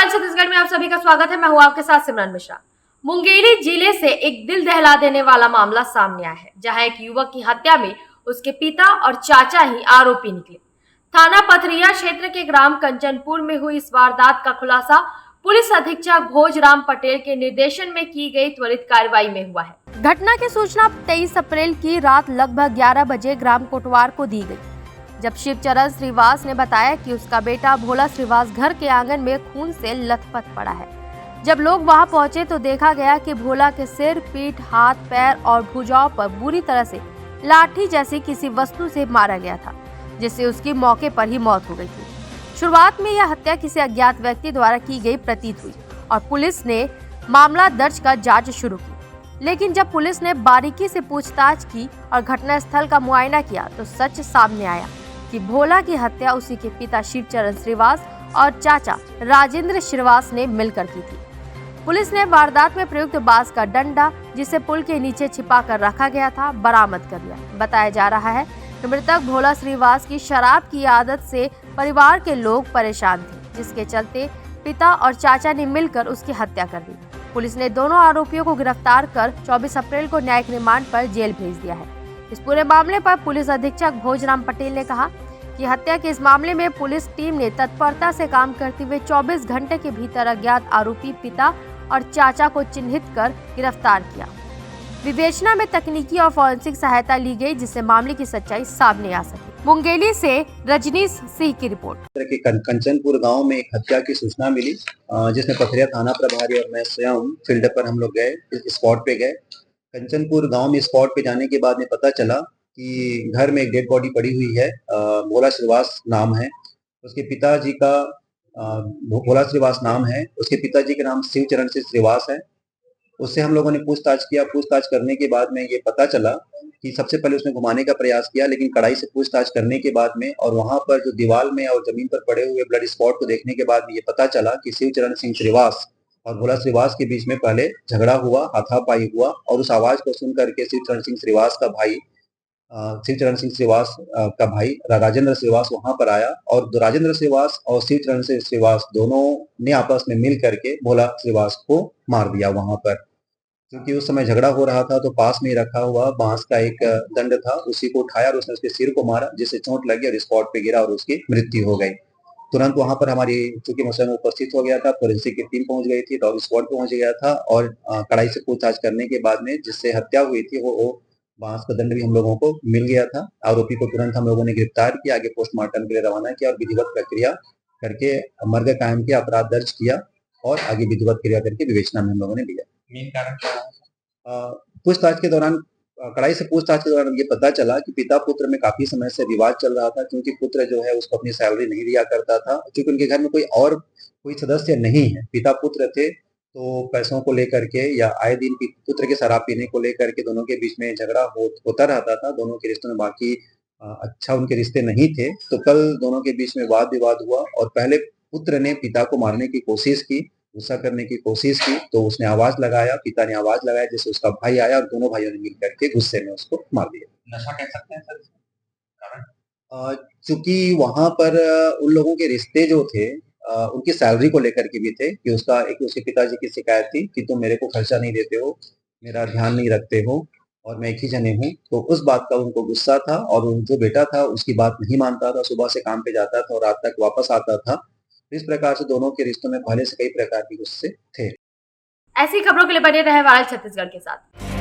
Wild Chhattisgarh में आप सभी का स्वागत है। मैं हूं आपके साथ सिमरन मिश्रा। मुंगेली जिले से एक दिल दहला देने वाला मामला सामने आया है, जहां एक युवक की हत्या में उसके पिता और चाचा ही आरोपी निकले। थाना पथरिया क्षेत्र के ग्राम कंचनपुर में हुई इस वारदात का खुलासा पुलिस अधीक्षक भोजराम पटेल के निर्देशन में की गई त्वरित कार्रवाई में हुआ है। घटना की सूचना 23 अप्रैल की रात लगभग 11 बजे ग्राम कोटवार को दी गई, जब शिवचरण श्रीवास ने बताया कि उसका बेटा भोला श्रीवास घर के आंगन में खून से लथपथ पड़ा है। जब लोग वहां पहुंचे तो देखा गया कि भोला के सिर, पीठ, हाथ, पैर और भुजाओं पर बुरी तरह से लाठी जैसी किसी वस्तु से मारा गया था, जिससे उसकी मौके पर ही मौत हो गई थी। शुरुआत में यह हत्या किसी अज्ञात व्यक्ति द्वारा की गई प्रतीत हुई और पुलिस ने मामला दर्ज कर जाँच शुरू की। लेकिन जब पुलिस ने बारीकी से पूछताछ की और घटनास्थल का मुआयना किया तो सच सामने आया कि भोला की हत्या उसी के पिता शिवचरण श्रीवास और चाचा राजेंद्र श्रीवास ने मिलकर की थी। पुलिस ने वारदात में प्रयुक्त बांस का डंडा, जिसे पुल के नीचे छिपा कर रखा गया था, बरामद कर लिया। बताया जा रहा है कि मृतक भोला श्रीवास की शराब की आदत से परिवार के लोग परेशान थे, जिसके चलते पिता और चाचा ने मिलकर उसकी हत्या कर दी। पुलिस ने दोनों आरोपियों को गिरफ्तार कर 24 अप्रैल को न्यायिक रिमांड पर जेल भेज दिया है। इस पूरे मामले पर पुलिस अधीक्षक भोजराम पटेल ने कहा कि हत्या के इस मामले में पुलिस टीम ने तत्परता से काम करते हुए 24 घंटे के भीतर अज्ञात आरोपी पिता और चाचा को चिन्हित कर गिरफ्तार किया। विवेचना में तकनीकी और फॉरेंसिक सहायता ली गई, जिससे मामले की सच्चाई सामने आ सके। मुंगेली से रजनीश सिंह की रिपोर्ट। कंचनपुर गांव में एक हत्या की सूचना मिली, जिसमें पथरिया थाना प्रभारी और मैं स्वयं फील्ड पर हम लोग गए, स्पॉट पे गए। कंचनपुर गांव में स्पॉट पे जाने के बाद में पता चला कि घर में एक डेड बॉडी पड़ी हुई है। भोला श्रीवास नाम है उसके पिताजी का। भोला श्रीवास नाम है उसके पिताजी के नाम शिवचरण श्रीवास है। उससे हम लोगों ने पूछताछ किया। पूछताछ करने के बाद में ये पता चला कि सबसे पहले उसने घुमाने का प्रयास किया, लेकिन कड़ाई से पूछताछ करने के बाद में और वहां पर जो दीवार में और जमीन पर पड़े हुए ब्लड स्पॉट को देखने के बाद में ये पता चला कि शिवचरण सिंह श्रीवास और भोला श्रीवास के बीच में पहले झगड़ा हुआ, हाथापाई हुआ, और उस आवाज को सुन करके शिवचरण सिंह श्रीवास का भाई राजेंद्र श्रीवास वहां पर आया और राजेंद्र श्रीवास और शिवचरण श्रीवास दोनों ने आपस में मिल करके भोला श्रीवास को मार दिया वहां पर। क्योंकि उस समय झगड़ा हो रहा था तो पास में रखा हुआ बांस का एक दंड था, उसी को उठाया और उसने उसके सिर को मारा, जिससे चोट लगी और स्पॉट पे गिरा और उसकी मृत्यु हो गई। तुरंत वहां पर हमारी, चूंकि मैं उपस्थित हो गया था, फोरेंसिक की टीम पहुंच गई थी, डॉग स्पॉट पहुंच गया था और कड़ाई से पूछताछ करने के बाद में जिससे हत्या हुई थी वो बांस का दंड भी हम लोगों को मिल गया था। आरोपी को तुरंत हम लोगों ने गिरफ्तार किया, आगे पोस्टमार्टम के लिए रवाना किया और विधिवत प्रक्रिया करके मर्ग कायम किया, अपराध दर्ज किया और आगे विधिवत क्रिया करके विवेचना में हम लोगों ने लिया। मेन कारण क्या है? पूछताछ के दौरान, कड़ाई से पूछताछ के दौरान ये पता चला कि पिता पुत्र में काफी समय से विवाद चल रहा था, क्योंकि पुत्र जो है उसको अपनी सैलरी नहीं दिया करता था। क्योंकि उनके घर में कोई सदस्य नहीं है, पिता पुत्र थे, तो पैसों को लेकर के या आए दिन पुत्र के शराब पीने को लेकर के दोनों के बीच में झगड़ा होता रहता था। दोनों के रिश्तों में बाकी अच्छा उनके रिश्ते नहीं थे। तो कल दोनों के बीच में वाद विवाद हुआ और पहले पुत्र ने पिता को मारने की कोशिश की, गुस्सा करने की कोशिश की, तो उसने आवाज लगाया, पिता ने आवाज लगाया, जिससे उसका भाई आया और दोनों भाइयों ने मिल करके गुस्से में उसको मार दिया। नशा कह सकते हैं सर कारण? चूंकि वहां पर उन लोगों के रिश्ते जो थे उनकी सैलरी को लेकर के भी थे कि उसके पिताजी की शिकायत थी कि तुम मेरे को खर्चा नहीं देते हो, मेरा ध्यान नहीं रखते हो और मैं एक ही जने हूँ। तो उस बात का उनको गुस्सा था और जो बेटा था उसकी बात नहीं मानता था, सुबह से काम पे जाता था और रात तक वापस आता था। इस प्रकार से दोनों के रिश्तों में पहले से कई प्रकार के गुस्से थे। ऐसी खबरों के लिए बने रहे वाइल्ड छत्तीसगढ़ के साथ।